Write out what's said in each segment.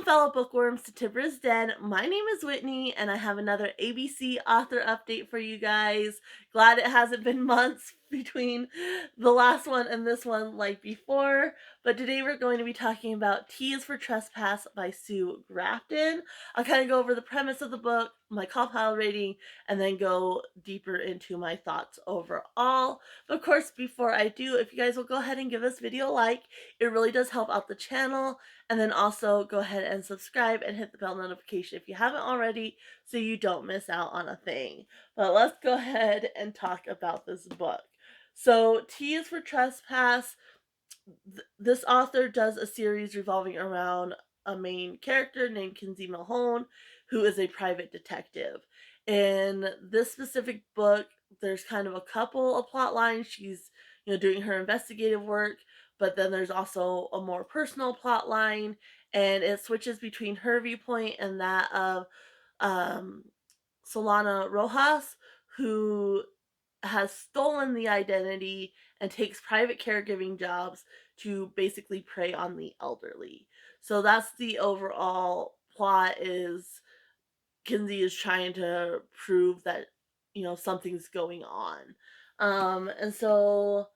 fellow bookworms to Tibra's Den. My name is Whitney, and I have another ABC author update for you guys. Glad it hasn't been months between the last one and this one like before. But today we're going to be talking about T is for Trespass by Sue Grafton. I'll kind of go over the premise of the book, my CAWPILE rating, and then go deeper into my thoughts overall. But of course, before I do, if you guys will go ahead and give this video a like, it really does help out the channel. And then also go ahead and subscribe and hit the bell notification if you haven't already so you don't miss out on a thing. But let's go ahead and talk about this book. So T is for Trespass. This author does a series revolving around a main character named Kinsey Mahone, who is a private detective. In this specific book, there's kind of a couple of plot lines. She's, doing her investigative work, but then there's also a more personal plot line, and it switches between her viewpoint and that of um, Solana Rojas, who has stolen the identity and takes private caregiving jobs to basically prey on the elderly. So that's the overall plot. Is Kinsey is trying to prove that something's going on. And so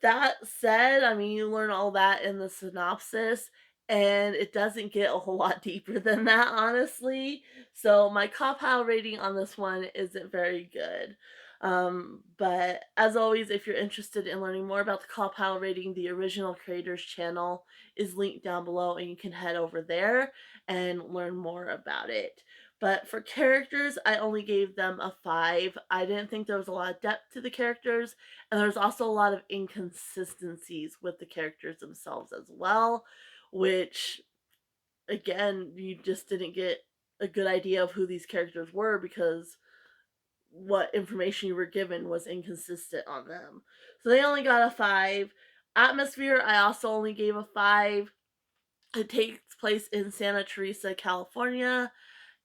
that said, I mean, you learn all that in the synopsis, and it doesn't get a whole lot deeper than that, honestly. So my CAWPILE rating on this one isn't very good. But as always, if you're interested in learning more about the CAWPILE rating, the original creators channel is linked down below, and you can head over there and learn more about it. But for characters, I only gave them a 5. I didn't think there was a lot of depth to the characters, and there's also a lot of inconsistencies with the characters themselves as well, which, again, you just didn't get a good idea of who these characters were because what information you were given was inconsistent on them. So they only got a 5. Atmosphere, I also only gave a 5. It takes place in Santa Teresa, California,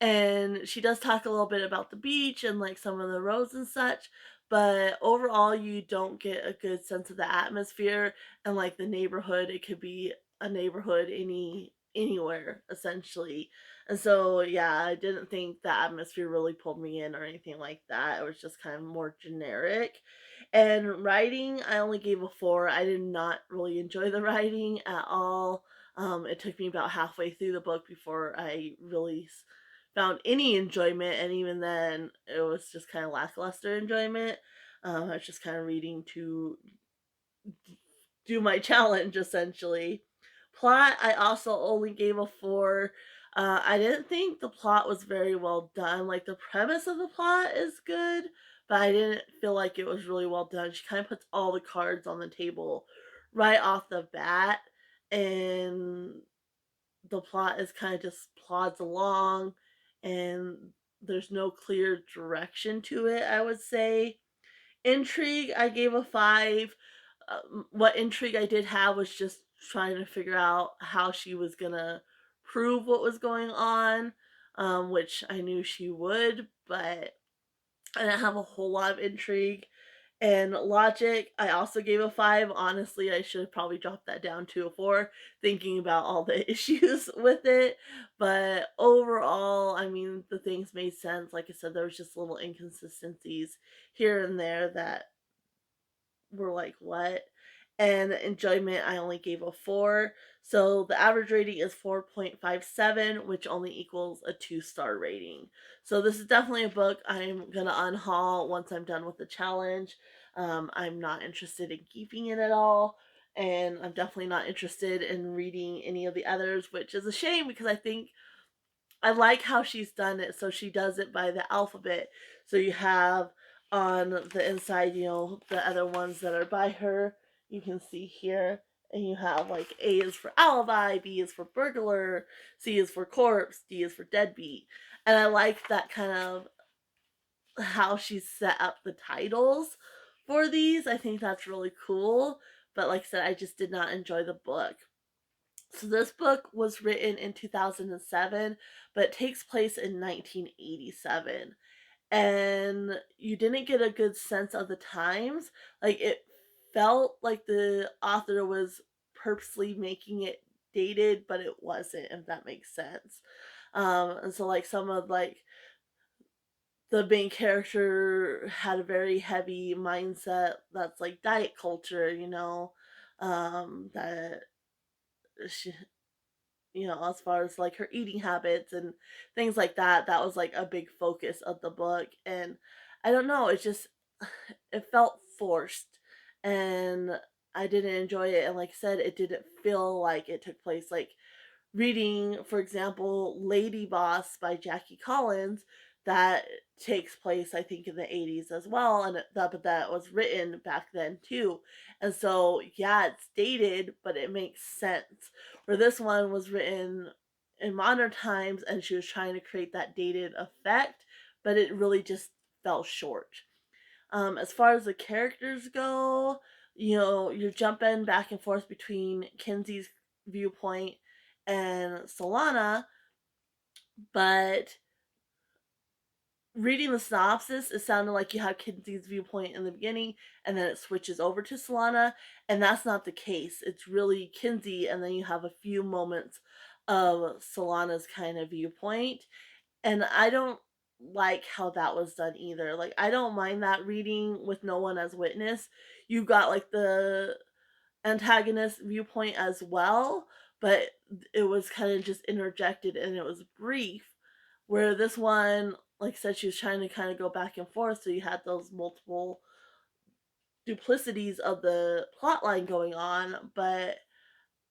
and she does talk a little bit about the beach and like some of the roads and such, but overall you don't get a good sense of the atmosphere and like the neighborhood. It could be a neighborhood anywhere essentially. And so yeah, I didn't think the atmosphere really pulled me in or anything like that. It was just kind of more generic. And writing, I only gave a 4. I did not really enjoy the writing at all. It took me about halfway through the book before I really found any enjoyment, and even then, it was just kind of lackluster enjoyment. I was just kind of reading to do my challenge, essentially. Plot, I also only gave a 4. I didn't think the plot was very well done. Like, the premise of the plot is good, but I didn't feel like it was really well done. She kind of puts all the cards on the table right off the bat, and the plot is kind of just plods along, and there's no clear direction to it, I would say. Intrigue, I gave a 5. What intrigue I did have was just trying to figure out how she was gonna prove what was going on, which I knew she would, but I didn't have a whole lot of intrigue. And logic, I also gave a 5. Honestly, I should have probably dropped that down to a 4, thinking about all the issues with it. But overall, I mean, the things made sense. Like I said, there was just little inconsistencies here and there that were like, what? And enjoyment, I only gave a 4. So the average rating is 4.57, which only equals a 2-star rating. So this is definitely a book I'm going to unhaul once I'm done with the challenge. I'm not interested in keeping it at all. And I'm definitely not interested in reading any of the others, which is a shame because I think I like how she's done it. So she does it by the alphabet. So you have on the inside, the other ones that are by her. You can see here. And you have like A is for alibi, B is for burglar, C is for corpse, D is for deadbeat. And I like that kind of how she's set up the titles for these. I think that's really cool. But like I said, I just did not enjoy the book. So this book was written in 2007, but it takes place in 1987. And you didn't get a good sense of the times. Like, it felt like the author was purposely making it dated, but it wasn't, if that makes sense. And so like some of like the main character had a very heavy mindset that's like diet culture, that she, as far as like her eating habits and things like that, that was like a big focus of the book. And I don't know, it just it felt forced and I didn't enjoy it. And like I said, it didn't feel like it took place. Like reading, for example, Lady Boss by Jackie Collins, that takes place, I think, in the 80s as well, and but that was written back then too. And so, yeah, it's dated, but it makes sense. Where this one was written in modern times, and she was trying to create that dated effect, but it really just fell short. As far as the characters go, you're jumping back and forth between Kinsey's viewpoint and Solana, but reading the synopsis, it sounded like you had Kinsey's viewpoint in the beginning and then it switches over to Solana, and that's not the case. It's really Kinsey, and then you have a few moments of Solana's kind of viewpoint. And I don't like how that was done either. Like, I don't mind that reading with no one as witness. You got like the antagonist viewpoint as well, but it was kind of just interjected and it was brief. Where this one, like I said, she was trying to kind of go back and forth, so you had those multiple duplicities of the plot line going on, but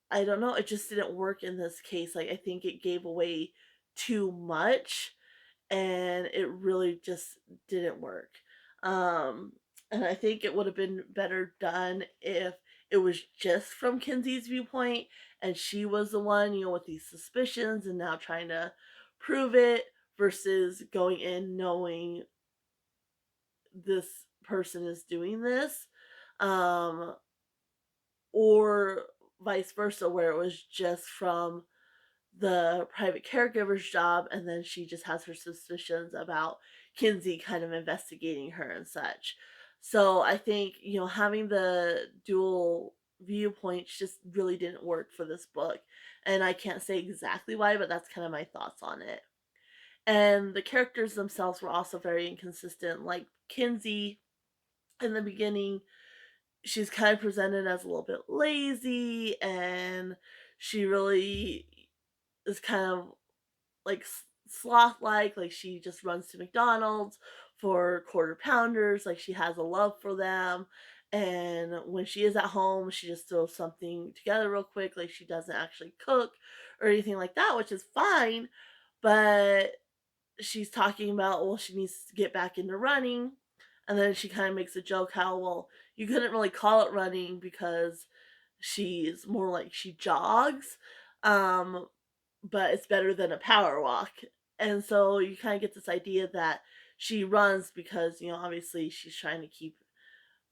I don't know, it just didn't work in this case. Like, I think it gave away too much and it really just didn't work. Um, and I think it would have been better done if it was just from Kinsey's viewpoint and she was the one, with these suspicions and now trying to prove it, versus going in knowing this person is doing this. Um, or vice versa, where it was just from the private caregiver's job, and then she just has her suspicions about Kinsey kind of investigating her and such. So I think, having the dual viewpoints just really didn't work for this book. And I can't say exactly why, but that's kind of my thoughts on it. And the characters themselves were also very inconsistent. Like Kinsey in the beginning, she's kind of presented as a little bit lazy, and she really is kind of like sloth like she just runs to McDonald's for quarter pounders, like she has a love for them. And when she is at home, she just throws something together real quick, like she doesn't actually cook or anything like that, which is fine. But she's talking about, well, she needs to get back into running. And then she kind of makes a joke how, well, you couldn't really call it running because she's more like she jogs. Um, but it's better than a power walk. And so you kind of get this idea that she runs because, obviously she's trying to keep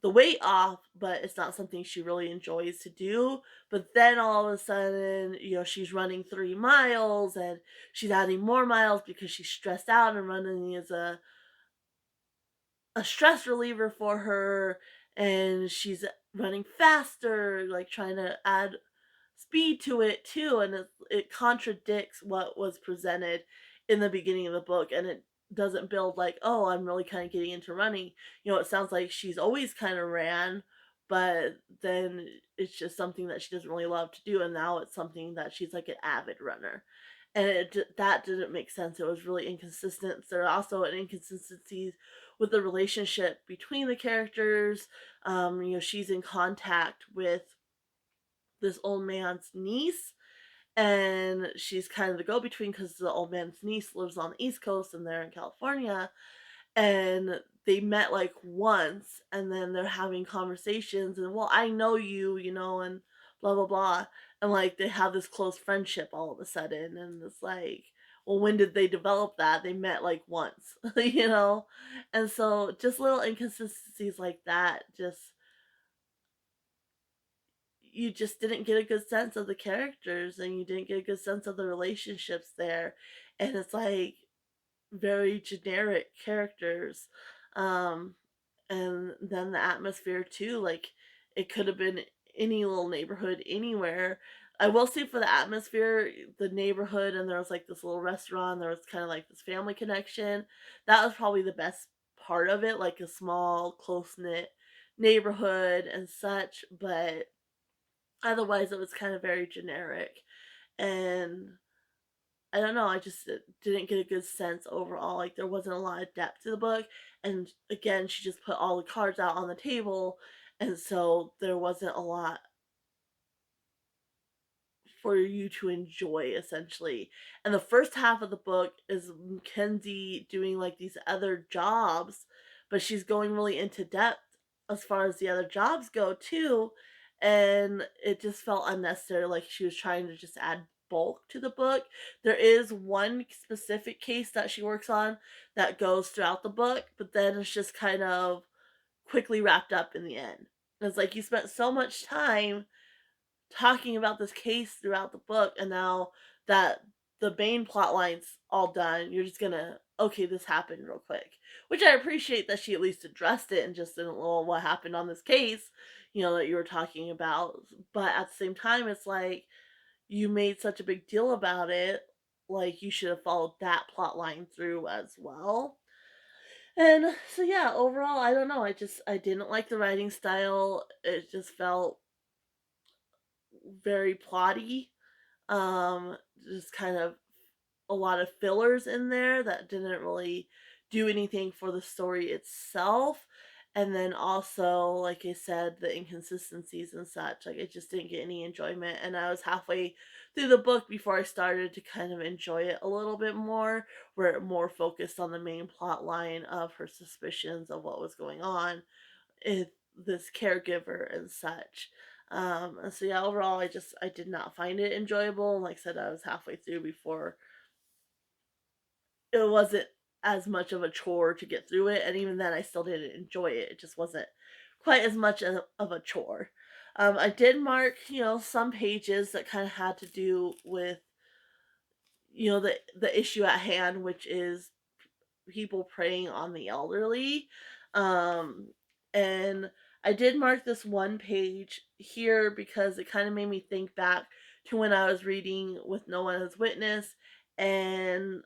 the weight off, but it's not something she really enjoys to do. But then all of a sudden, she's running 3 miles and she's adding more miles because she's stressed out, and running is a stress reliever for her. And she's running faster, like trying to add speed to it too, and it contradicts what was presented in the beginning of the book, and it doesn't build like, oh, I'm really kind of getting into running. It sounds like she's always kind of ran, but then it's just something that she doesn't really love to do, and now it's something that she's like an avid runner. And that didn't make sense. It was really inconsistent. There are also an inconsistencies with the relationship between the characters. She's in contact with this old man's niece, and she's kind of the go-between because the old man's niece lives on the East Coast and they're in California. And they met like once, and then they're having conversations, and, well, I know you, and blah blah blah. And like they have this close friendship all of a sudden, and it's like, well, when did they develop that? They met like once. And so just little inconsistencies like that, just you just didn't get a good sense of the characters, and you didn't get a good sense of the relationships there. And it's like very generic characters. um and then the atmosphere too, like it could have been any little neighborhood anywhere. I will say for the atmosphere, the neighborhood, and there was like this little restaurant, there was kind of like this family connection. That was probably the best part of it, like a small, close knit neighborhood and such. But otherwise, it was kind of very generic. And I don't know, I just didn't get a good sense overall. Like, there wasn't a lot of depth to the book. And again, she just put all the cards out on the table. And so there wasn't a lot for you to enjoy essentially. And the first half of the book is Mackenzie doing like these other jobs, but she's going really into depth as far as the other jobs go too. And it just felt unnecessary, like she was trying to just add bulk to the book. There is one specific case that she works on that goes throughout the book, but then it's just kind of quickly wrapped up in the end. It's like you spent so much time talking about this case throughout the book, and now that the main plot line's all done, you're just gonna, okay, this happened real quick. Which I appreciate that she at least addressed it and just didn't, well, what happened on this case, that you were talking about. But at the same time, it's like you made such a big deal about it, like you should have followed that plot line through as well. And so yeah, overall, I don't know. I didn't like the writing style. It just felt very plotty. Just kind of a lot of fillers in there that didn't really do anything for the story itself. And then also, like I said, the inconsistencies and such. Like, I just didn't get any enjoyment. And I was halfway through the book before I started to kind of enjoy it a little bit more, where it more focused on the main plot line of her suspicions of what was going on with this caregiver and such. And so yeah, overall, I did not find it enjoyable. Like I said, I was halfway through before it wasn't as much of a chore to get through it, and even then, I still didn't enjoy it. It just wasn't quite as much of a chore. I did mark, some pages that kind of had to do with, the issue at hand, which is people preying on the elderly. Um, and I did mark this one page here because it kind of made me think back to when I was reading With No One as Witness. And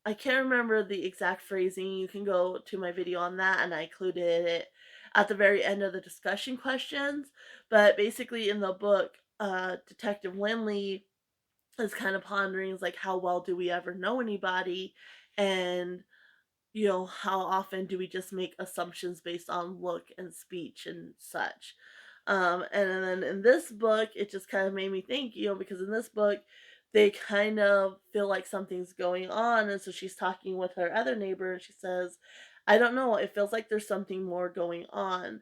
I can't remember the exact phrasing. You can go to my video on that, and I included it at the very end of the discussion questions. But basically, in the book, Detective Lindley is kind of pondering, is like, how well do we ever know anybody? And how often do we just make assumptions based on look and speech and such? And then in this book, it just kind of made me think, because in this book, they kind of feel like something's going on. And so she's talking with her other neighbor, and she says, I don't know, it feels like there's something more going on.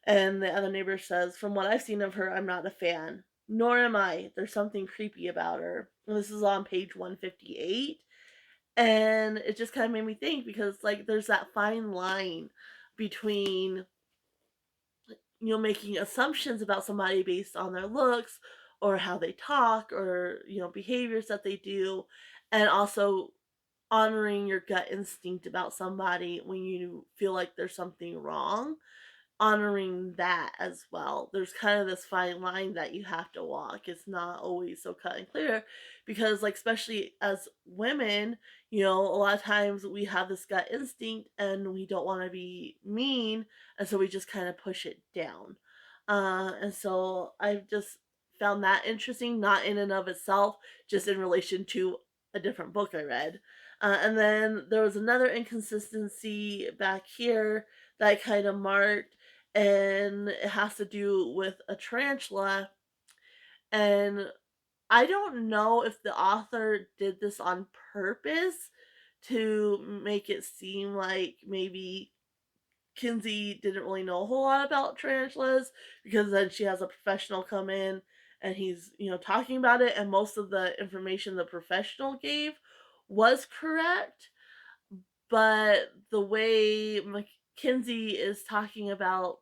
And the other neighbor says, from what I've seen of her, I'm not a fan. Nor am I. There's something creepy about her. And this is on page 158. And it just kind of made me think, because like there's that fine line between making assumptions about somebody based on their looks or how they talk or behaviors that they do, and also honoring your gut instinct about somebody when you feel like there's something wrong, honoring that as well. There's kind of this fine line that you have to walk. It's not always so cut and clear, because like especially as women, a lot of times we have this gut instinct and we don't want to be mean, and so we just kind of push it down. And so I've just found that interesting, not in and of itself, just in relation to a different book I read. And then there was another inconsistency back here that I kind of marked, and it has to do with a tarantula. And I don't know if the author did this on purpose to make it seem like maybe Kinsey didn't really know a whole lot about tarantulas, because then she has a professional come in and he's, talking about it, and most of the information the professional gave was correct. But the way Kinsey is talking about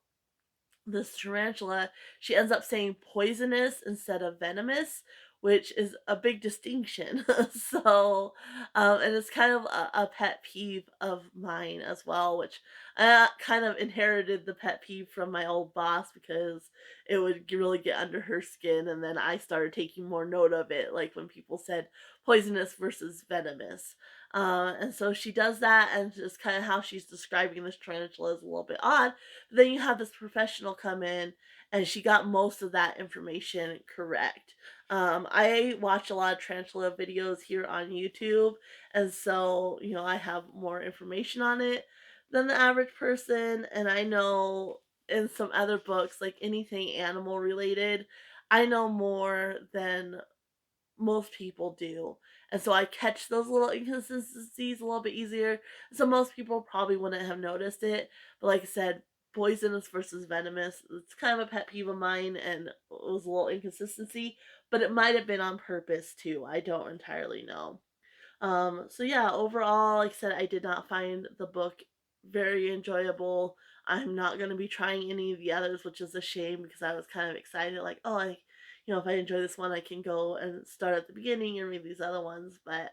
this tarantula, she ends up saying poisonous instead of venomous, which is a big distinction. So, and it's kind of a pet peeve of mine as well, which I kind of inherited the pet peeve from my old boss because it would really get under her skin, and then I started taking more note of it, like when people said poisonous versus venomous. And so she does that, and just kind of how she's describing this tarantula is a little bit odd. But then you have this professional come in, and she got most of that information correct. I watch a lot of tarantula videos here on YouTube, and so, I have more information on it than the average person, and I know in some other books, like anything animal related, I know more than most people do. And so I catch those little inconsistencies a little bit easier. So most people probably wouldn't have noticed it. But like I said, poisonous versus venomous, it's kind of a pet peeve of mine, and it was a little inconsistency, but it might have been on purpose too. I don't entirely know. So yeah, overall, like I said, I did not find the book very enjoyable. I'm not going to be trying any of the others, which is a shame because I was kind of excited, like, oh, if I enjoy this one, I can go and start at the beginning and read these other ones. But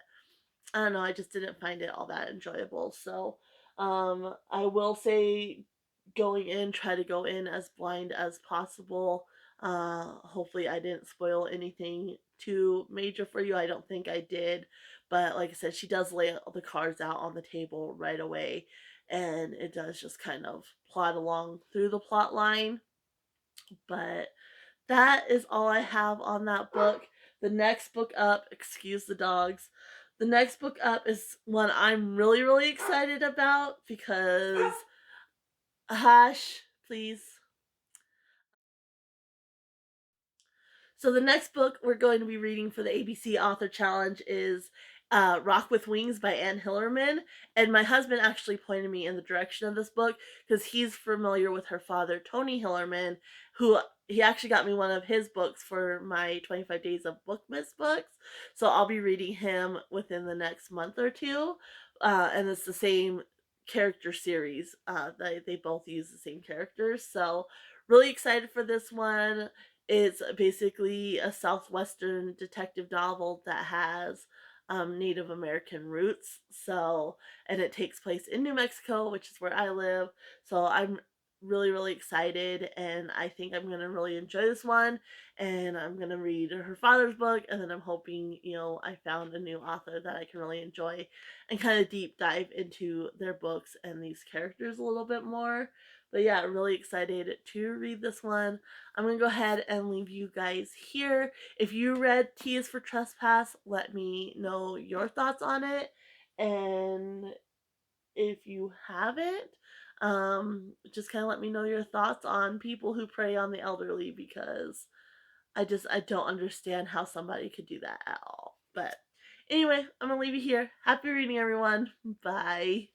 I don't know, I just didn't find it all that enjoyable. So, I will say going in, try to go in as blind as possible. Hopefully I didn't spoil anything too major for you. I don't think I did. But like I said, she does lay all the cards out on the table right away, and it does just kind of plot along through the plot line. But that is all I have on that book. The next book up, excuse the dogs. The next book up is one I'm really, really excited about because, hush, please. So the next book we're going to be reading for the ABC Author Challenge is Rock with Wings by Anne Hillerman. And my husband actually pointed me in the direction of this book because he's familiar with her father, Tony Hillerman, who he actually got me one of his books for my 25 Days of Bookmas books. So I'll be reading him within the next month or two. And it's the same character series. They both use the same characters. So really excited for this one. It's basically a southwestern detective novel that has Native American roots. So, and it takes place in New Mexico, which is where I live. So I'm really, really excited, and I think I'm gonna really enjoy this one. And I'm gonna read her father's book, and then I'm hoping, I found a new author that I can really enjoy and kind of deep dive into their books and these characters a little bit more. But yeah, really excited to read this one. I'm gonna go ahead and leave you guys here. If you read T is for Trespass, let me know your thoughts on it. And if you haven't, just kind of let me know your thoughts on people who prey on the elderly because I don't understand how somebody could do that at all. But anyway, I'm gonna leave you here. Happy reading, everyone. Bye.